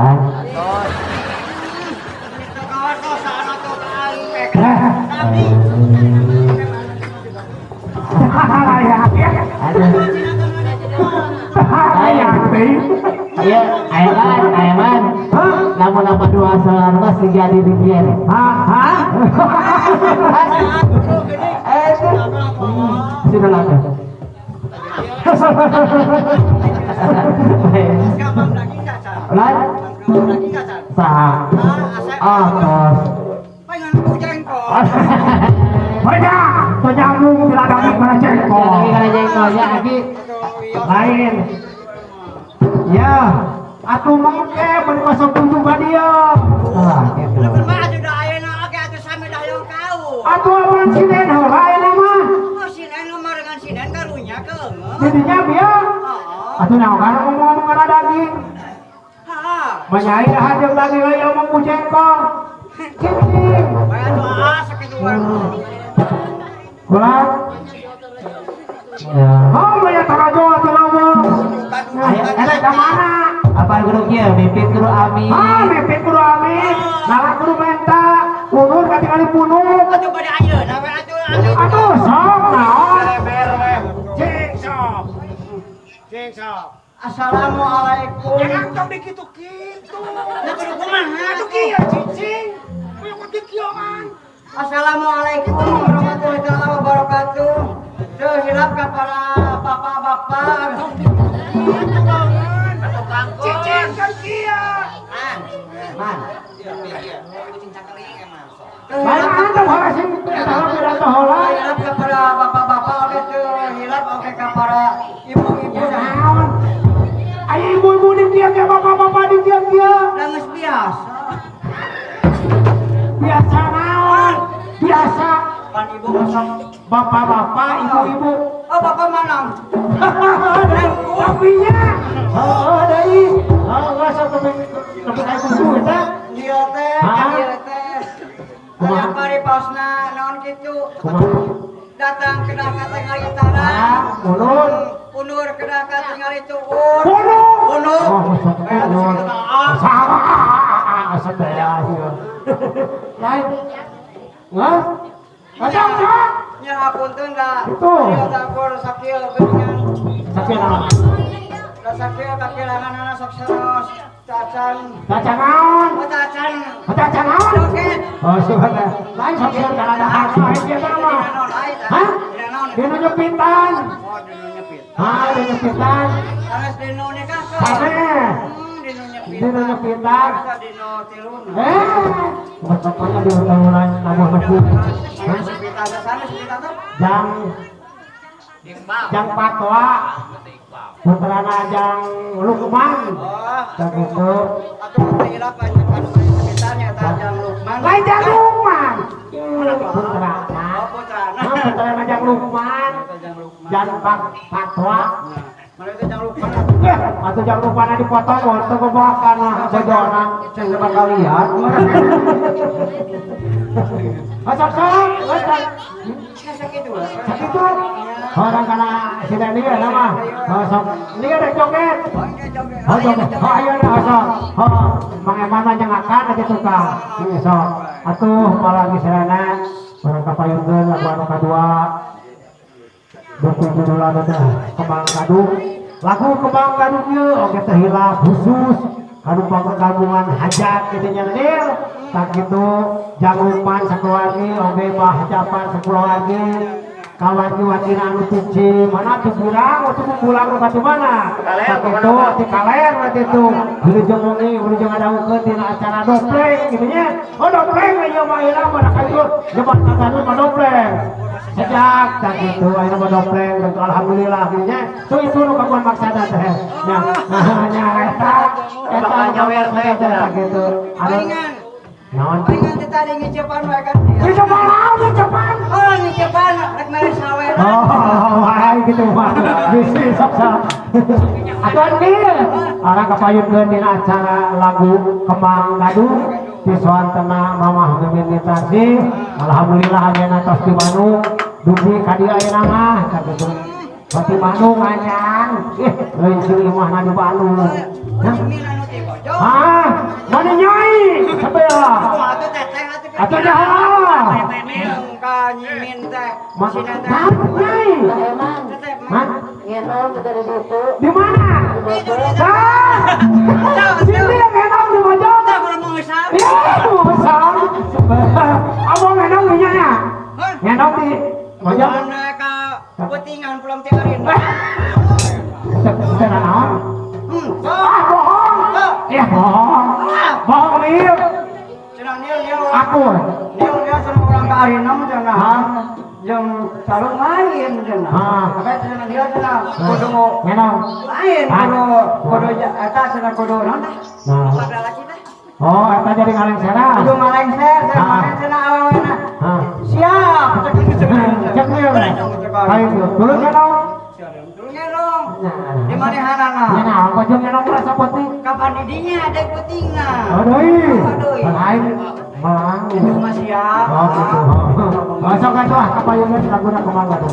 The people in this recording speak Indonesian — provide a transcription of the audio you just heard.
Ah. Itu kawan kosan atau kali pek. Iya, Aiman. Namun apa dua solar mas jadi bikin. Sudah lama. Lan, sah. Oh, tos. Penyambung tidak ada mana jengkol. Ya, lagi. Lain. Ya, atuh mangke bari masuk tunjukkan dia. Gitu. Atuh apaan sinen lain mah. Jadinya biar. Atuh naon kana ngomong kana daging. Manyai dah hajeng daging lain omong ku jengkol. Cicing. Kulat. Ya. Oh, banyak tarajo atuh ngomong. Ada ke mana? Apa guru kieu mimpi guru ami. Mepet kudu amin. Nalak kudu menta. Ulun katingali punuk. Atuh sok naon? Cing sok. Assalamualaikum. Jangan kau dikitu-kitu. Nah, kudu kumaha? Atuh kieu cicing. Kudu kudu kieu man. Assalamualaikum warahmatullahi wabarakatuh. Sehilap ka para bapak-bapak. Cicing kan kieu. Man. Baik anda harasin eta hola. Sehilap ka para bapak-bapak oge sehilap oge ka para ibu-ibu. Naon? Aya ibu-ibu di kieu ge bapak-bapak di kieu. Da geus biasa. Biasa naon? Biasa. Pan ibu masuk. Bapak-bapak, ibu-ibu. Oh, bapak manang. Tapinya. Deui. Rasa tapi kayak kudu eta. Dia teh, dia teh. Aya paripasna naon kitu. Datang ke dakat tingali tanah. Ulun. Unur ke dakat tingali tuur. Punuk. Unur. Asa daya sih. Lain. Ngas. Macam Nya hapunten da. Itu. Dia takor sakieu geuningan. Sakit naon? Da sakieu kakilangan anak sok saros. Cacan. Baca naon? Oh, cacan. Baca naon? Joget. Oh, sudah. Lain sosial kana ada hak lain dia mah. Hah? Dino nyepitan. Oh, dino nyepit. Dino nyepitan. Sanes dino nikah. Sane. Dino nyepit. Dino nyepitan. Dino tilun. Pokoknya di ulang-ulang nabuh metu. Sepitan sana sepitan tuh. Jang patwa. Putrana Jang Lukman. Begitu. Atuh hilap banyak kan sepitannya Jang Lukman. Lain Jang Lukman. Putrana. Oh, putrana. Putrana Jang Lukman. Jang patwa. Mana itu Jang Lukman? Atau Jang Lukman dipotong untuk kebawakan sejona sing bakal lihat. Masuk-masuk. Sakit itu. Sakitu. Orang kana sida dia nama. Sok. Dia rek joget. Oh joget. Oh ayo dah sok. Oh mangemana jeung akan atuh tukang. Sok. Atuh palagi serana barang kapayunkeun lagu anu kadua. Buku judulna teh Kembang Gadung. Lagu Kembang Gadung ieu oge teh hilaf khusus kanu pagabungan hajat kitu nya Lil. Tak kitu Jangupan sakeluargi oge bahajapan sakeluargi. Kawan wakil anu tuci mana tuh pulang waktu pulang ke mana itu di kaler waktu itu wilujeng wengi wilujeng ngadawukeun dina acara dopleng gitu nya. Oh dopleng aya mah ieu mah kayu nyebat kaganu mah dopleng sejak tak gitu aya mah dopleng dan alhamdulillah gitu nya tuh itu nu kaguan maksada teh nya nya eta nyawer teh gitu anu naon Palingan kita ada ngicepan wae kan. Ngicepan naon ngicepan? Oh, ngicepan rek mere sawer. Hai gitu mah. Bisi sok-sok. Atuan kieu. Orang kapayunkeun dina acara lagu Kembang Gadung di soantena Mamah Geminitasi. Alhamdulillah ayeuna tos di Bandung. Dugi ka dieu ayeuna mah sakitu. Pati Bandung anyang. Leuwih seuih mah na di Bandung. Min anu ti bojo. Ah, Mana nyai? Sebelah. Atuh teteh Atuh jahat. Neung ka nyimin teh. Mas, Sina teh. apa nyai? Emang Teteh Hah? ngenom dari situ. Di mana? Itu di Ah! Sini yang enak di Mojok. Kita belum mengesal. Ya, besar. Abang enak di nyanya. Hah? Enak di Mojok. Mana ka putingan pulang tiap hari. Bisa naon? Ah, bohong. Ya, bohong. Bohong nih. Cenah niel Aku. Niel sama orang ka arinam cenah. Yang selalu main cenah. Apa cenah niel cenah kudu Enak. lain kudu eta cenah kudu naon teh? Nah. Pada lagi teh. Oh, eta jadi ngaleng serah. Kudu malengser cenah awewe-na. Hah. Siap. Cek nih. Kayu dulu kenal. Dulunya dong. Di manehanana? Ya nah, kojong kenal merasa putih. Kapan didinya ada putingna? Aduh. Lain. Malang. Itu mah siap. Oh, gitu. Masuk kan tuh, kapayungan lagu nak kemana tuh?